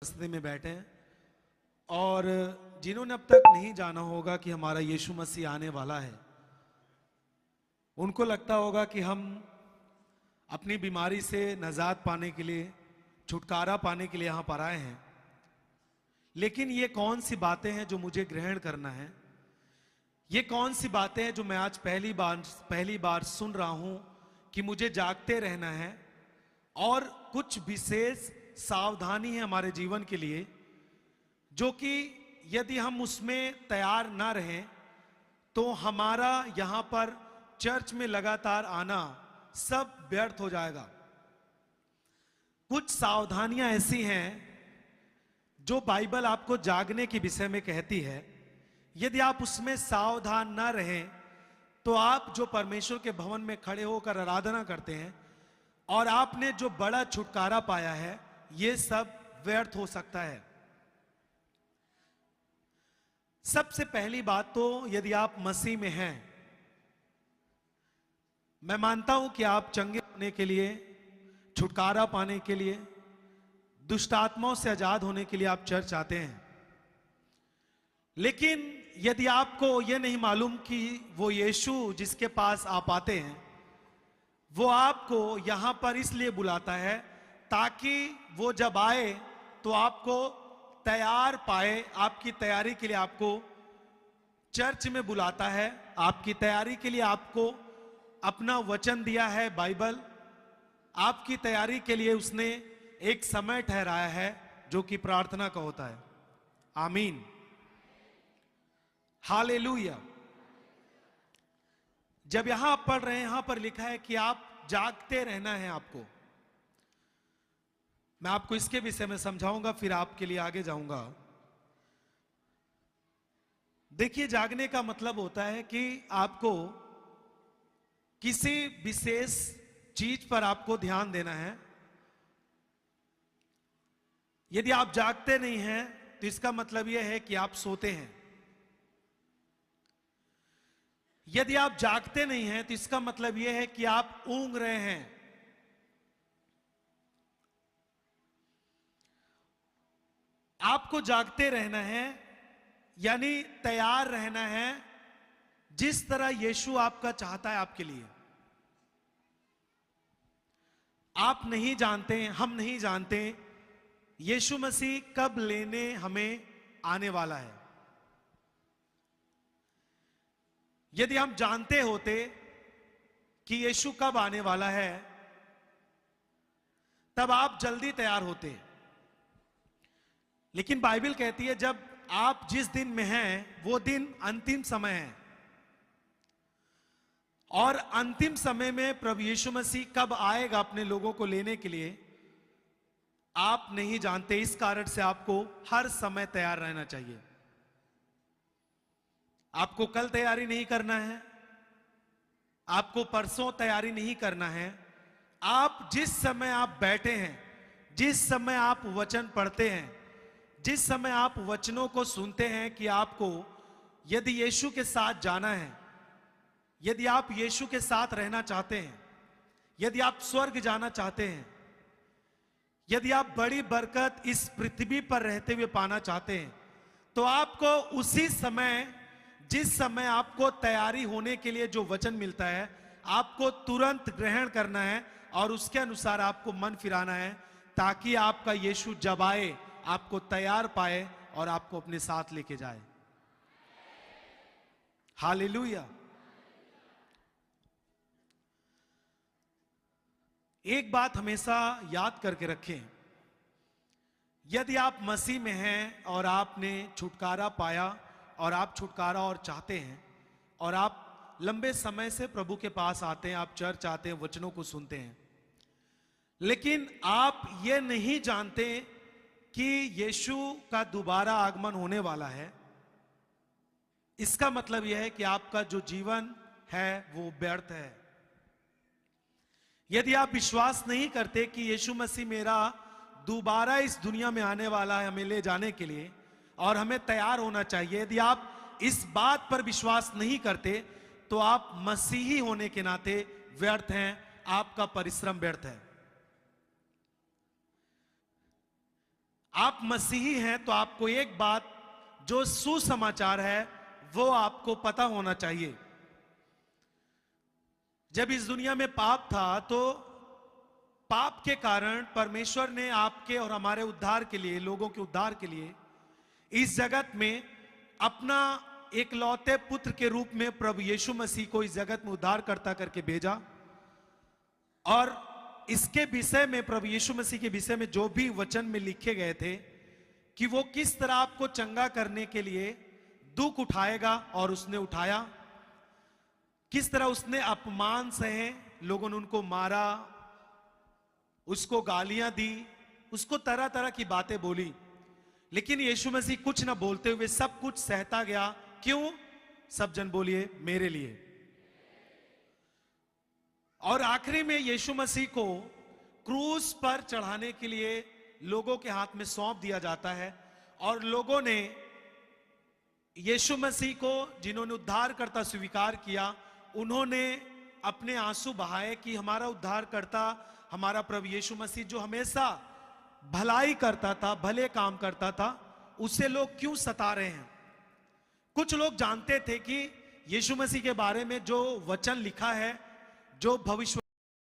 रास्ते में बैठे हैं और जिन्होंने अब तक नहीं जाना होगा कि हमारा यीशु मसीह आने वाला है, उनको लगता होगा कि हम अपनी बीमारी से निजात पाने के लिए, छुटकारा पाने के लिए यहां पर आए हैं। लेकिन ये कौन सी बातें हैं जो मुझे ग्रहण करना है? ये कौन सी बातें हैं जो मैं आज पहली बार सुन रहा हूं कि मुझे जागते रहना है और कुछ विशेष सावधानी है हमारे जीवन के लिए, जो कि यदि हम उसमें तैयार ना रहें तो हमारा यहां पर चर्च में लगातार आना सब व्यर्थ हो जाएगा। कुछ सावधानियां ऐसी हैं जो बाइबल आपको जागने के विषय में कहती है। यदि आप उसमें सावधान ना रहें तो आप जो परमेश्वर के भवन में खड़े होकर आराधना करते हैं और आपने जो बड़ा छुटकारा पाया है, ये सब व्यर्थ हो सकता है। सबसे पहली बात तो यदि आप मसीह में हैं, मैं मानता हूं कि आप चंगे होने के लिए, छुटकारा पाने के लिए, दुष्ट आत्माओं से आजाद होने के लिए आप चर्च आते हैं। लेकिन यदि आपको यह नहीं मालूम कि वो यीशु जिसके पास आप आते हैं, वो आपको यहां पर इसलिए बुलाता है ताकि वो जब आए तो आपको तैयार पाए। आपकी तैयारी के लिए आपको चर्च में बुलाता है। आपकी तैयारी के लिए आपको अपना वचन दिया है बाइबल। आपकी तैयारी के लिए उसने एक समय ठहराया है जो कि प्रार्थना का होता है। आमीन, हालेलुया। जब यहां आप पढ़ रहे हैं, यहां पर लिखा है कि आप जागते रहना है आपको। मैं आपको इसके विषय में समझाऊंगा, फिर आपके लिए आगे जाऊंगा। देखिए, जागने का मतलब होता है कि आपको किसी विशेष चीज पर आपको ध्यान देना है। यदि आप जागते नहीं हैं तो इसका मतलब यह है कि आप सोते हैं। यदि आप जागते नहीं हैं तो इसका मतलब यह है कि आप ऊंघ रहे हैं। आपको जागते रहना है, यानी तैयार रहना है, जिस तरह यीशु आपका चाहता है आपके लिए। आप नहीं जानते, हम नहीं जानते यीशु मसीह कब लेने हमें आने वाला है। यदि हम जानते होते कि यीशु कब आने वाला है, तब आप जल्दी तैयार होते। लेकिन बाइबल कहती है जब आप जिस दिन में हैं वो दिन अंतिम समय है, और अंतिम समय में प्रभु यीशु मसीह कब आएगा अपने लोगों को लेने के लिए, आप नहीं जानते। इस कारण से आपको हर समय तैयार रहना चाहिए। आपको कल तैयारी नहीं करना है, आपको परसों तैयारी नहीं करना है। आप जिस समय आप बैठे हैं, जिस समय आप वचन पढ़ते हैं, जिस समय आप वचनों को सुनते हैं कि आपको यदि यीशु के साथ जाना है, यदि आप यीशु के साथ रहना चाहते हैं, यदि आप स्वर्ग जाना चाहते हैं, यदि आप बड़ी बरकत इस पृथ्वी पर रहते हुए पाना चाहते हैं, तो आपको उसी समय, जिस समय आपको तैयारी होने के लिए जो वचन मिलता है, आपको तुरंत ग्रहण करना है और उसके अनुसार आपको मन फिराना है, ताकि आपका यीशु जब आए आपको तैयार पाए और आपको अपने साथ लेके जाए। हालेलुया। एक बात हमेशा याद करके रखें, यदि आप मसीह में हैं और आपने छुटकारा पाया और आप छुटकारा और चाहते हैं और आप लंबे समय से प्रभु के पास आते हैं, आप चर्च आते हैं, वचनों को सुनते हैं, लेकिन आप ये नहीं जानते कि यीशु का दोबारा आगमन होने वाला है, इसका मतलब यह है कि आपका जो जीवन है वो व्यर्थ है। यदि आप विश्वास नहीं करते कि यीशु मसीह मेरा दोबारा इस दुनिया में आने वाला है हमें ले जाने के लिए और हमें तैयार होना चाहिए, यदि आप इस बात पर विश्वास नहीं करते तो आप मसीही होने के नाते व्यर्थ हैं, आपका परिश्रम व्यर्थ है। आप मसीही हैं तो आपको एक बात जो सुसमाचार है वो आपको पता होना चाहिए। जब इस दुनिया में पाप था तो पाप के कारण परमेश्वर ने आपके और हमारे उद्धार के लिए, लोगों के उद्धार के लिए इस जगत में अपना एकलौते पुत्र के रूप में प्रभु यीशु मसीह को इस जगत में उद्धारकर्ता करके भेजा। और इसके विषय में, प्रभु यीशु मसीह के विषय में जो भी वचन में लिखे गए थे कि वो किस तरह आपको चंगा करने के लिए दुख उठाएगा, और उसने उठाया। किस तरह उसने अपमान सहे, लोगों ने उनको मारा, उसको गालियां दी, उसको तरह तरह की बातें बोली, लेकिन यीशु मसीह कुछ ना बोलते हुए सब कुछ सहता गया। क्यों? सब जन बोलिए, मेरे लिए। और आखिरी में यीशु मसीह को क्रूस पर चढ़ाने के लिए लोगों के हाथ में सौंप दिया जाता है। और लोगों ने यीशु मसीह को, जिन्होंने उद्धारकर्ता स्वीकार किया, उन्होंने अपने आंसू बहाए कि हमारा उद्धारकर्ता, हमारा प्रभु यीशु मसीह जो हमेशा भलाई करता था, भले काम करता था, उसे लोग क्यों सता रहे हैं। कुछ लोग जानते थे कि यीशु मसीह के बारे में जो वचन लिखा है, जो भविष्य